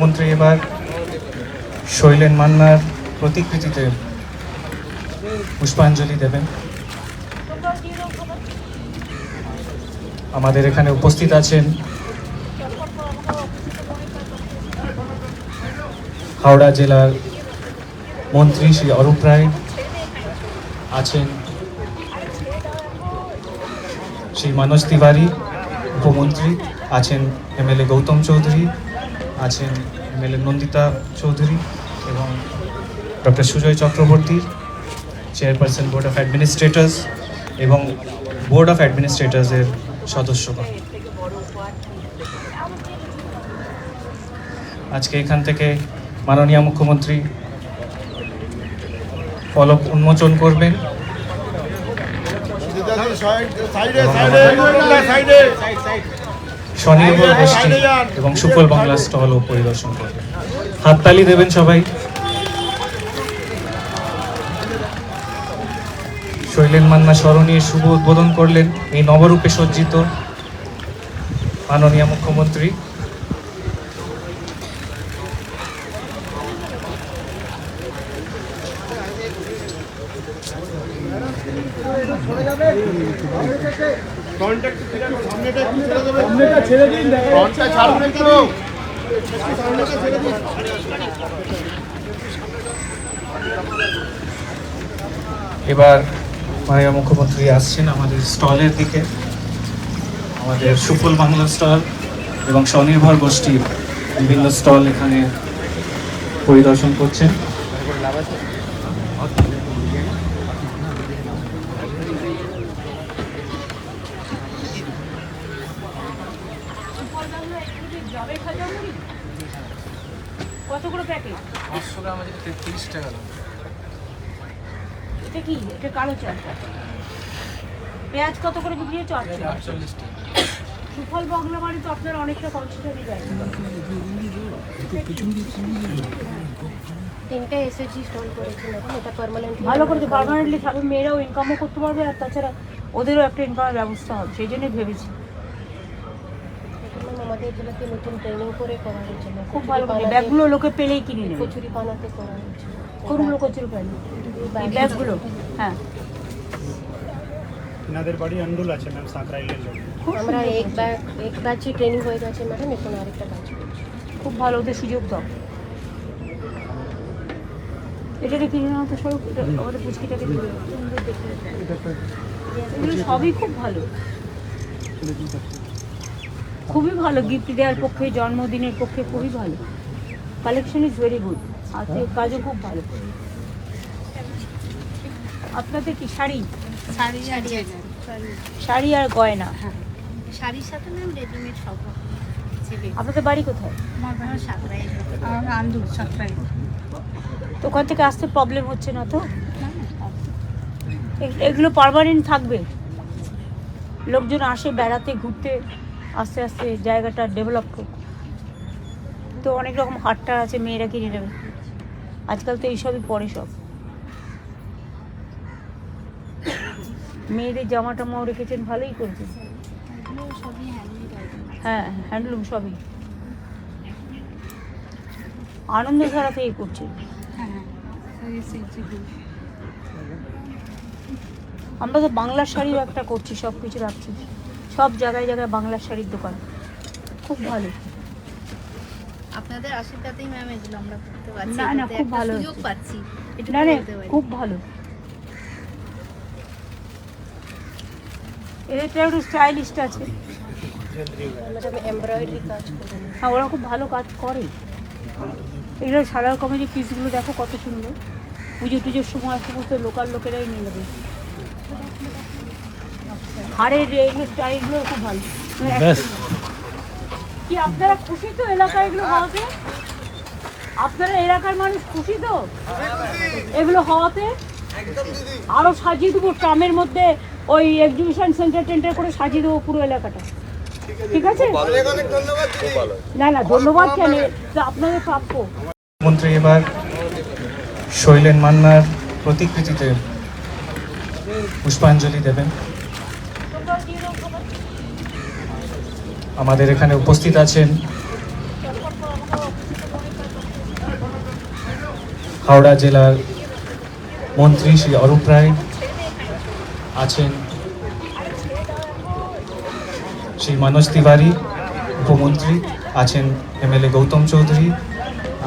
মুখ্যমন্ত্রী এবার শৈলেন মান্নার প্রতিকৃতিতে পুষ্পাঞ্জলি দেবেন। আমাদের এখানে উপস্থিত আছেন হাওড়া জেলার মন্ত্রী শ্রী অরূপ রায়, আছেন শ্রী মনোজ তিওয়ারি উপমন্ত্রী, আছেন এমএলএ গৌতম চৌধুরী, আছেন এমএলএ নন্দিতা চৌধুরী এবং doctor Sujoy Chakraborty, chairperson board of administrators এবং বোর্ড অফ অ্যাডমিনিস্ট্রেটর্সের সদস্যগণ। আজকে এখান থেকে মাননীয় মুখ্যমন্ত্রী ফলক উন্মোচন করবেন স্বনির্ভর গোষ্ঠী এবং সুফল বাংলা স্টলও পরিদর্শন করবেন। হাততালি দেবেন সবাই। শৈলেন মান্না স্মরণীয় শুভ উদ্বোধন করলেন এই নবরূপে সজ্জিত মাননীয় মুখ্যমন্ত্রী। এবার মাননীয় মুখ্যমন্ত্রী আসছেন আমাদের স্টলের দিকে। আমাদের সুফল বাংলা স্টল এবং স্বনির্ভর গোষ্ঠীর বিভিন্ন স্টল এখানে পরিদর্শন করছেন। কতগুলো প্যাকেট? 500 গ্রাম আছে 30 টাকা দাম। এটা কি? এটা কালো চাল। পেঁয়াজ কত করে বিক্রি হচ্ছে? 48 টাকা। সুফল বাংলা মানে তো আপনারা অনেকটা কনসিডারই দেয়। তিনটে এসএসজি স্টল করেছেন এখন, এটা পার্মানেন্ট ভালো করে পার্মানেন্টলি থাকবে, মেয়েরাও ইনকামও করতে পারবে আর তাছাড়া ওদেরও একটা ইনকামের ব্যবস্থা হবে, সেই জন্যই ভেবেছি। আমাদের জেলাতে নতুন ট্রেনিং করে করা হয়েছিল, খুব ভালো করে ব্যাগগুলো লোকে পেলেই কিনে নেবে। কচুরি পানাতে করা হয়েছিল। কোনগুলো কচুরি পানি? এই ব্যাগগুলো? হ্যাঁ, এনাদের বাড়ি আন্ডুল আছে ম্যাম, সাঁকরাইলের লোক। আমরা এক ব্যাচে ট্রেনিং হয়ে গেছে ম্যাডাম, এখন আরেকটা ব্যাচ করছি। খুব ভালো, ওদের সুযোগ দাও। এটা কিনে নেওয়া তো সব আমাদের পুচকিটাকে দিবে, সুন্দর দেখে। এগুলো সবই খুব ভালো, খুবই ভালো, গিফট দেওয়ার পক্ষে, জন্মদিনের পক্ষে খুবই ভালো। কালেকশন ইজ ভেরি গুড, আর কাজও খুব ভালো। আপনাদের কি শাড়ি? শাড়ি আর গয়না? হ্যাঁ, শাড়ির সাথে ম্যাম রেডিমেড সব রকম। আপনাদের বাড়ি কোথায়? আমার বাড়ি সাঁকরাইল, আমার আন্দুল সাঁকরাইল। তো ওখান থেকে আসতে প্রবলেম হচ্ছে না তো? এগুলো পার্মানেন্ট থাকবে, লোকজন আসে বেড়াতে ঘুরতে, আস্তে আস্তে জায়গাটা ডেভেলপ হোক। তো অনেক রকম হাটটার আছে, মেয়েরা কিনে নেবে। আজকাল তো এইসবই পরে সব। মেয়েদের জামা টামাও রেখেছেন, ভালোই করেছেন। হ্যাঁ, হ্যান্ডলুম সবই। আনন্দ ধারা থেকে করছে। আমরা তো বাংলার শাড়িও একটা করছি, সব কিছু রাখছি, সব জায়গায় জায়গায় বাংলার শাড়ির দোকান, খুব ভালো। আপনাদের আশীর্বাদেই ম্যাম এগুলো আমরা করতে পারছি। না, খুব ভালো সুযোগ পাচ্ছি, এটা না, খুব ভালো। এটা একটু স্টাইলিস্ট আছে। ম্যাডাম এমব্রয়ডারি কাজ করেন। হ্যাঁ, ওরা খুব ভালো কাজ করে। এগুলো সারা রকমের যে পিসগুলো দেখো কত সুন্দর। পুজো টুজোর সময় সমস্ত লোকাল লোকেরাই নিয়ে নেবে। হাড়ের এগুলো স্টাইলগুলো খুব ভালো। কি আপনারা খুশি তো এলাকায় এগুলো হওয়াতে? আপনারা এলাকার মানুষ খুশি তো এগুলো হওয়াতে? আরো সাজিয়ে দেবো ট্রামের মধ্যে, ওই এক্সিবিশন সেন্টার করে সাজিয়ে দেবো পুরো এলাকাটা। ঠিক আছে? না, ধন্যবাদ কেন, আপনাদের প্রাপ্য। মুখ্যমন্ত্রী এবার শৈলেন মান্নার প্রতিকৃতিতে পুষ্পাঞ্জলি দেবেন। আমাদের এখানে উপস্থিত আছেন হাওড়া জেলার মন্ত্রী শ্রী অরূপ রায় আছেন, শ্রী মনোজ তিওয়ারি উপমন্ত্রী আছেন, এমএলএ গৌতম চৌধুরী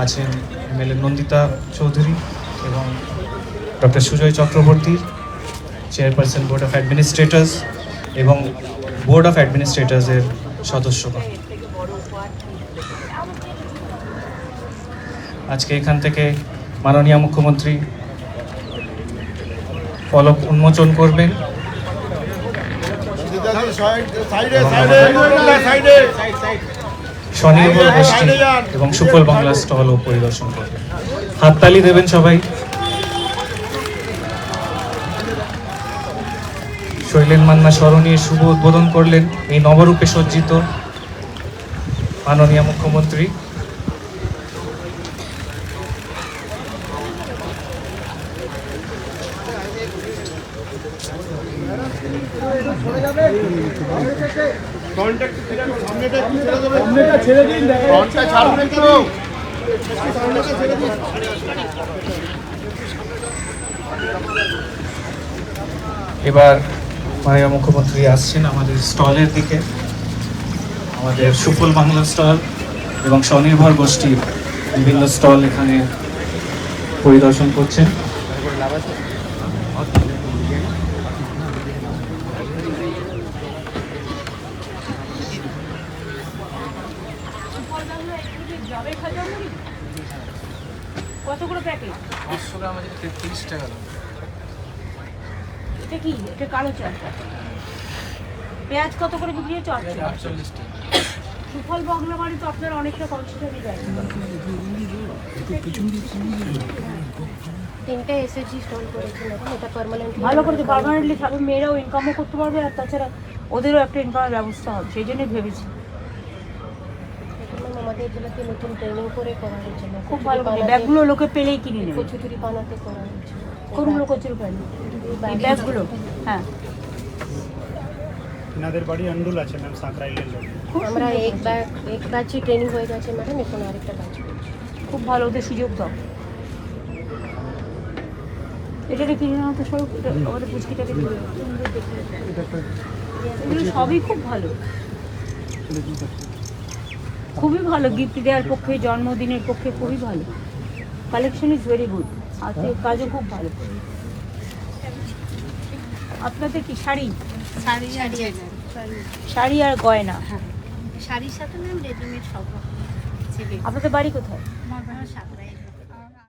আছেন, এমএলএ নন্দিতা চৌধুরী এবং doctor Sujoy Chakraborty chairperson board of administrators এবং বোর্ড অফ অ্যাডমিনিস্ট্রেটরসের সদস্যগণ। আজকে এখান থেকে মাননীয় মুখ্যমন্ত্রী ফলক উন্মোচন করবেন। স্বনির্ভর গোষ্ঠী এবং সুফল বাংলা স্টলও পরিদর্শন করবেন। হাততালি দেবেন সবাই। শৈলেন মান্না স্মরণীয় শুভ উদ্বোধন করলেন এই নবরূপে সজ্জিত মাননীয় মুখ্যমন্ত্রী। এবার মাননীয় মুখ্যমন্ত্রী আসছেন আমাদের স্টলের দিকে। আমাদের সুফল বাংলা স্টল এবং স্বনির্ভর গোষ্ঠীর বিভিন্ন স্টল এখানে পরিদর্শন করছেন। কত করে প্যাকেট? 500 গ্রাম আছে 33 টাকা দাম। এটা কি? এটা কালো চাল। পেঁয়াজ কত করে বিক্রি হচ্ছে? 48 টাকা। সুফল বাংলা মানে তো আপনার অনেকটা কনসিডারই যায়। 3টে এসএসজি স্টল করেছি ম্যাডাম, এটা পার্মানেন্ট। ভালো করে পার্মানেন্টলি থাকবে, মেয়েরাও ইনকামও করতে পারবে আর তাছাড়া ওদেরও একটা ইনকামের ব্যবস্থা হবে, সেই জন্যই ভেবেছি। ম্যাম আমাদের জেলাতে নতুন ট্রেনিং করে করা হয়েছে। খুব ভালো করে ব্যাগগুলো লোকে পেলেই কিনে নেবে। কচুরি বানাতে করা হয়েছে। কোনগুলো কচুরি পাই? এই ব্যাগগুলো? হ্যাঁ, ইনাদের বাড়ি আন্ডুল আছে ম্যাম, সাঁকরাইলের লোক। খুব আমরা সুন্দর এক ব্যাচে ট্রেনিং হয়ে গেছে ম্যাডাম, এখন আরেকটা ব্যাচ করছি। খুব ভালো, ওদের সুযোগ দাও। এটা কিনে নেওয়া তো সব আমাদের পুচকিটাকে সুন্দর দেখে। এগুলো সবই খুব ভালো, খুবই ভালো গিফট দেওয়ার পক্ষে, জন্মদিনের পক্ষে খুবই ভালো। কালেকশন ইজ ভেরি গুড, আর কাজও খুব ভালো। আপনাদের কি শাড়ি? শাড়ি আছে। শাড়ি আর গয়না? শাড়ির সাথে ম্যাম রেডিমেড সব রকম। আপনাদের বাড়ি কোথায়?